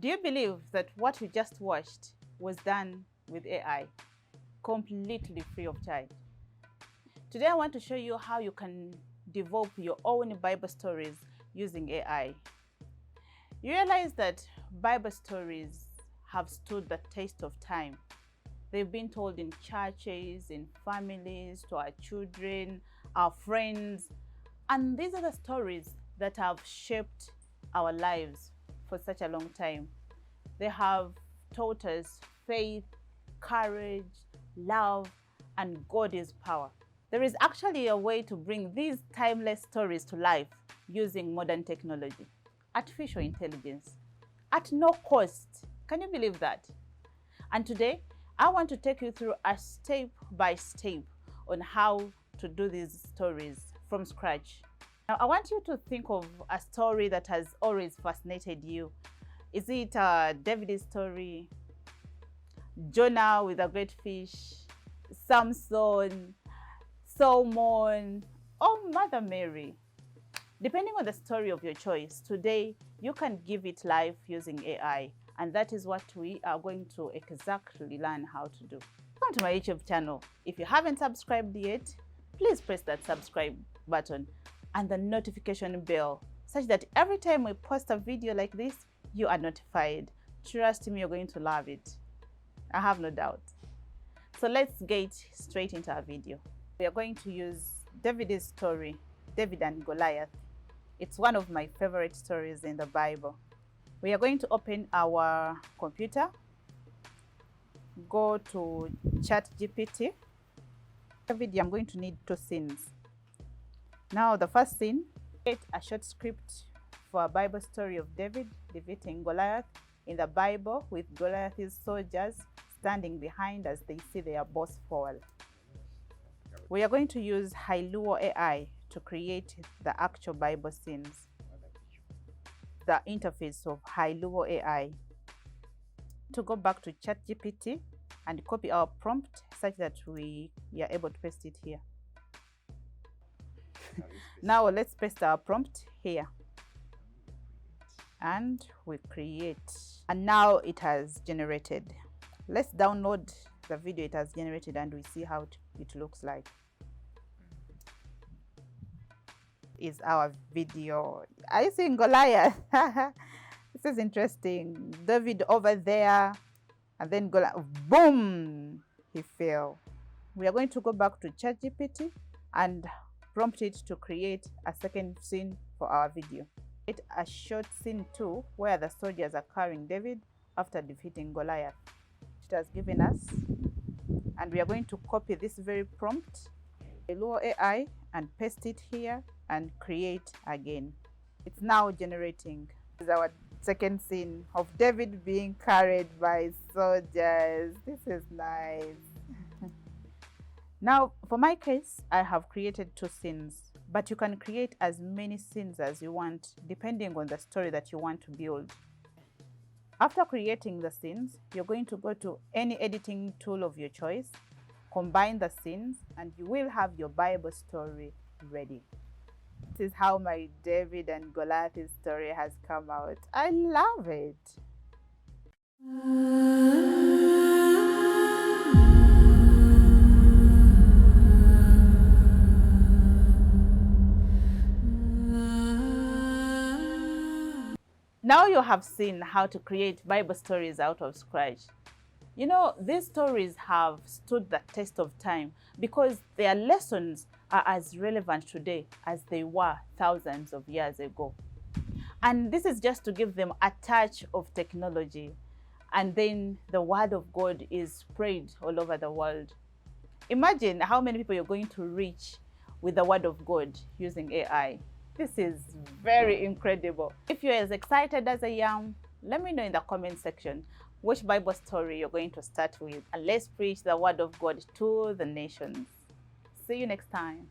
Do you believe that what you just watched was done with AI, completely free of charge? Today I want to show you how you can develop your own Bible stories using AI. You realize that Bible stories have stood the test of time. They've been told in churches, in families, to our children, our friends, and these are the stories that have shaped our lives for such a long time. They have taught us faith, courage, love, and God is power. There is actually a way to bring these timeless stories to life using modern technology, artificial intelligence, at no cost. Can you believe that? And today, I want to take you through a step-by-step on how to do these stories from scratch. Now, I want you to think of a story that has always fascinated you. Is it David's story, Jonah with a great fish, Samson, Solomon, or Mother Mary? Depending on the story of your choice, today you can give it life using AI, and that is what we are going to exactly learn how to do. Welcome to my YouTube channel. If you haven't subscribed yet, please press that subscribe button and the notification bell such that every time we post a video like this, you are notified. Trust me, you're going to love it. I have no doubt. So let's get straight into our video. We are going to use David's story, David and Goliath. It's one of my favorite stories in the Bible. We are going to open our computer, go to ChatGPT. I'm going to need 2 scenes. Now the first scene, create a short script for a Bible story of David defeating Goliath in the Bible, with Goliath's soldiers standing behind as they see their boss fall. We are going to use Hailuo AI to create the actual Bible scenes. The interface of Hailuo AI. To go back to ChatGPT and copy our prompt such that we are able to paste it here. Now let's paste our prompt here. And we create. And now it has generated. Let's download the video it has generated and we see how it looks like. Is our video. Are you seeing Goliath? This is interesting. David over there, and then Goliath, boom, he fell. We are going to go back to ChatGPT and prompt it to create a second scene for our video. It's a short scene 2 where the soldiers are carrying David after defeating Goliath. It has given us, and we are going to copy this very prompt, lower AI, and paste it here and create again. It's now generating. This is our second scene of David being carried by soldiers. This is nice. Now, for my case, I have created 2 scenes, but you can create as many scenes as you want, depending on the story that you want to build. After creating the scenes, you're going to go to any editing tool of your choice, combine the scenes, and you will have your Bible story ready. This is how my David and Goliath story has come out. I love it. Now you have seen how to create Bible stories out of scratch. You know, these stories have stood the test of time because their lessons are as relevant today as they were thousands of years ago. And this is just to give them a touch of technology. And then the word of God is spread all over the world. Imagine how many people you're going to reach with the word of God using AI. This is very incredible. If you're as excited as I am, let me know in the comment section which Bible story you're going to start with, and let's preach the word of God to the nations. See you next time.